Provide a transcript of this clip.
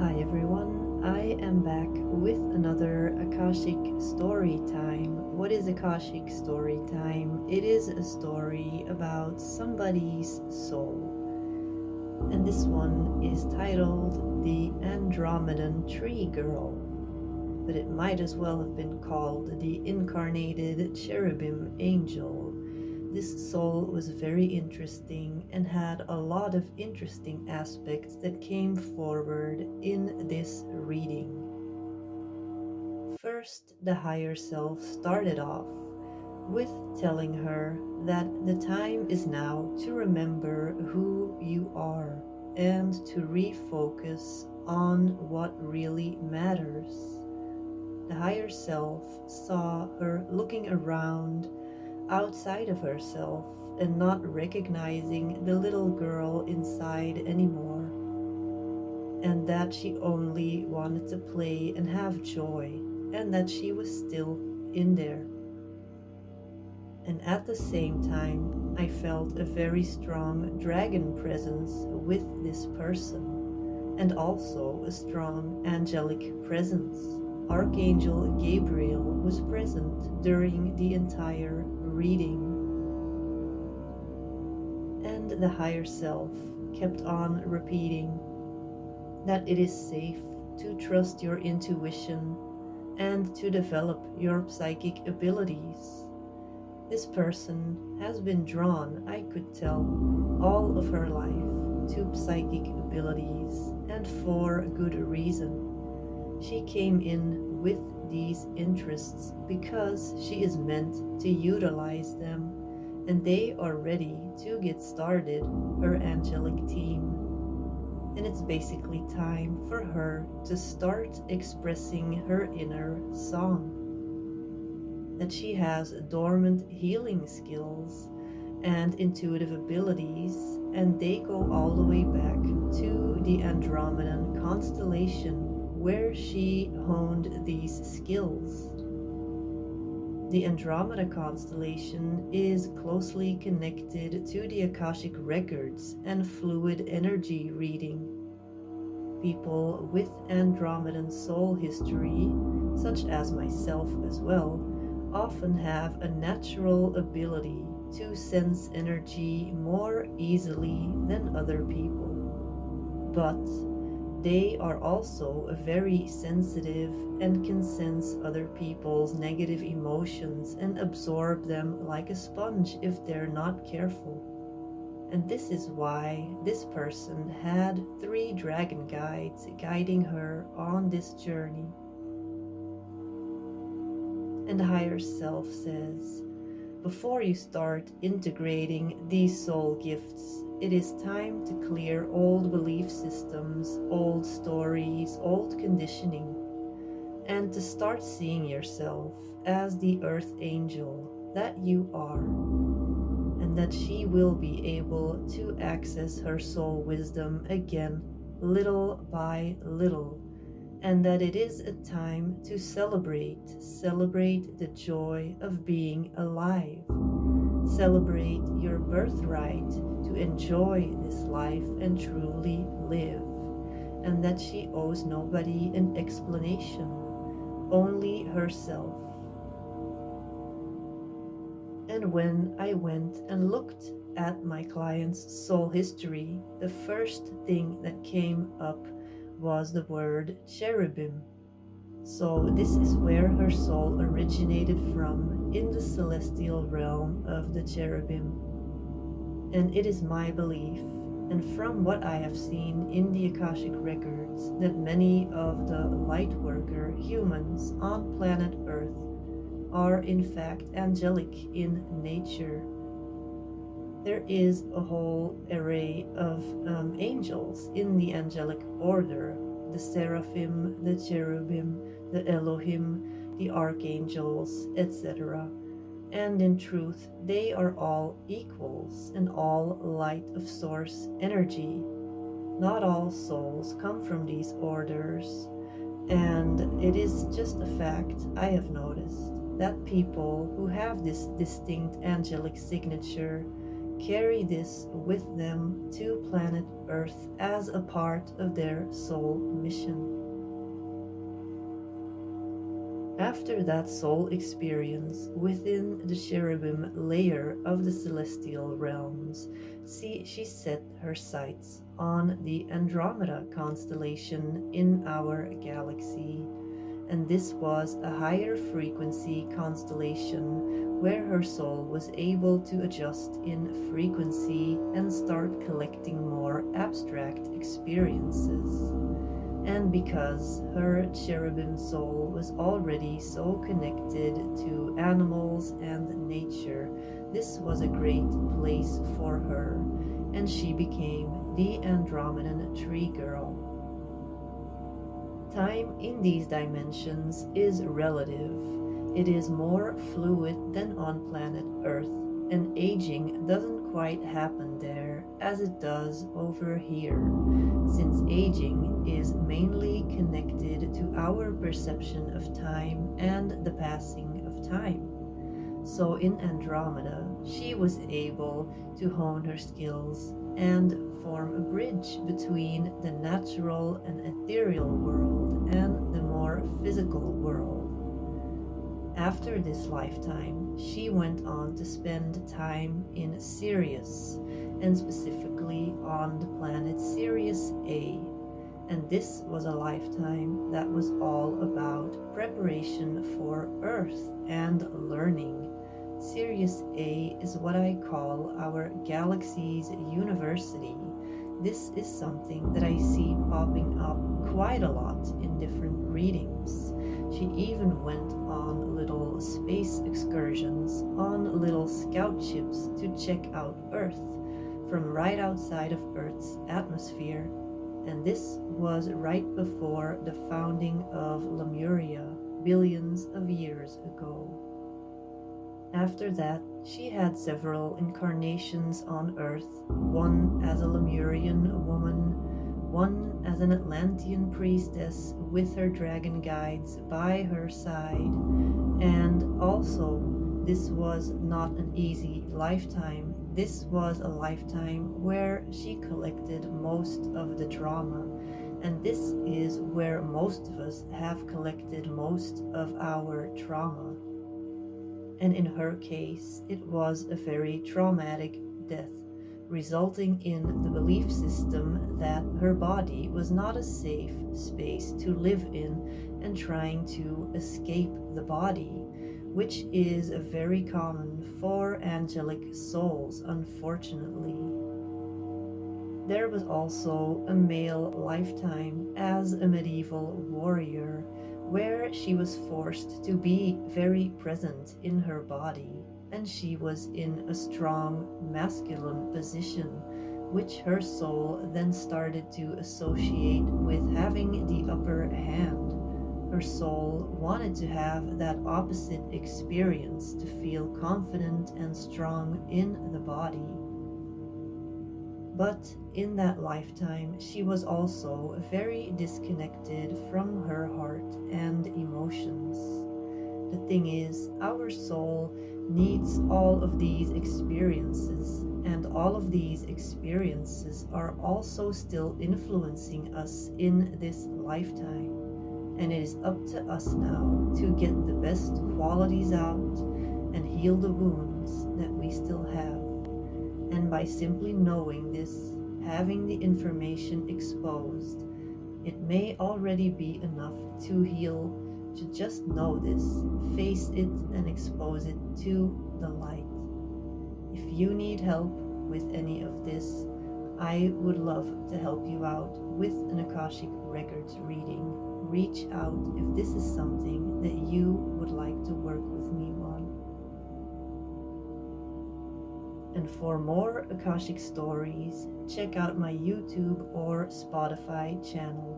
Hi everyone, I am back with another Akashic Story time. What is Akashic Story time? It is a story about somebody's soul. And this one is titled The Andromedan Tree Girl. But it might as well have been called the Incarnated Cherubim Angel. This soul was very interesting and had a lot of interesting aspects that came forward in this reading. First, the higher self started off with telling her that the time is now to remember who you are and to refocus on what really matters. The higher self saw her looking around outside of herself and not recognizing the little girl inside anymore, and that she only wanted to play and have joy, and that she was still in there. And at the same time, I felt a very strong dragon presence with this person, and also a strong angelic presence. Archangel Gabriel was present during the entire reading. And the higher self kept on repeating that it is safe to trust your intuition and to develop your psychic abilities. This person has been drawn, I could tell, all of her life to psychic abilities, and for a good reason. She came in with these interests because she is meant to utilize them, and they are ready to get started, her angelic team. And it's basically time for her to start expressing her inner song. That she has dormant healing skills and intuitive abilities, and they go all the way back to the Andromedan constellation, where she honed these skills. The Andromeda constellation is closely connected to the Akashic records and fluid energy reading. People with Andromedan soul history, such as myself as well, often have a natural ability to sense energy more easily than other people. But they are also very sensitive and can sense other people's negative emotions and absorb them like a sponge if they're not careful. And this is why this person had 3 dragon guides guiding her on this journey. And the higher self says, before you start integrating these soul gifts, it is time to clear old belief systems, old stories, old conditioning, and to start seeing yourself as the earth angel that you are, and that she will be able to access her soul wisdom again, little by little, and that it is a time to celebrate the joy of being alive. Celebrate your birthright to enjoy this life and truly live, and that she owes nobody an explanation, only herself. And when I went and looked at my client's soul history, the first thing that came up was the word cherubim. So this is where her soul originated from, in the celestial realm of the cherubim. And it is my belief, and from what I have seen in the Akashic records, that many of the lightworker humans on planet Earth are in fact angelic in nature. There is a whole array of angels in the angelic order: the seraphim, the cherubim, the Elohim, the archangels, etc. And in truth, they are all equals and all light of source energy. Not all souls come from these orders, and it is just a fact I have noticed that people who have this distinct angelic signature carry this with them to planet Earth as a part of their soul mission. After that soul experience within the cherubim layer of the celestial realms, she set her sights on the Andromeda constellation in our galaxy, and this was a higher frequency constellation where her soul was able to adjust in frequency and start collecting more abstract experiences. And because her cherubim soul was already so connected to animals and nature, this was a great place for her, and she became the Andromedan tree girl. Time in these dimensions is relative. It is more fluid than on planet Earth, and aging doesn't quite happen there as it does over here, since aging is mainly connected to our perception of time and the passing of time. So in Andromeda, she was able to hone her skills and form a bridge between the natural and ethereal world and the more physical world. After this lifetime, she went on to spend time in Sirius, and specifically on the planet Sirius A. And this was a lifetime that was all about preparation for Earth and learning. Sirius A is what I call our galaxy's university. This is something that I see popping up quite a lot in different readings. She even went on little space excursions on little scout ships to check out Earth from right outside of Earth's atmosphere, and this was right before the founding of Lemuria billions of years ago. After that, she had several incarnations on Earth, one as a Lemurian woman, one as an Atlantean priestess with her dragon guides by her side, and also this was not an easy lifetime. This was a lifetime where she collected most of the trauma, and this is where most of us have collected most of our trauma. And in her case, it was a very traumatic death, resulting in the belief system that her body was not a safe space to live in and trying to escape the body, which is very common for angelic souls, unfortunately. There was also a male lifetime as a medieval warrior, where she was forced to be very present in her body, and she was in a strong masculine position, which her soul then started to associate with having the upper hand. Her soul wanted to have that opposite experience, to feel confident and strong in the body. But in that lifetime, she was also very disconnected from her heart and emotions. The thing is, our soul needs all of these experiences, and all of these experiences are also still influencing us in this lifetime. And it is up to us now to get the best qualities out and heal the wounds that we still have. And by simply knowing this, having the information exposed, it may already be enough to heal, to just know this, face it, and expose it to the light. If you need help with any of this, I would love to help you out with an Akashic Records reading. Reach out if this is something that you would like to work with me on. And for more Akashic stories, check out my YouTube or Spotify channel.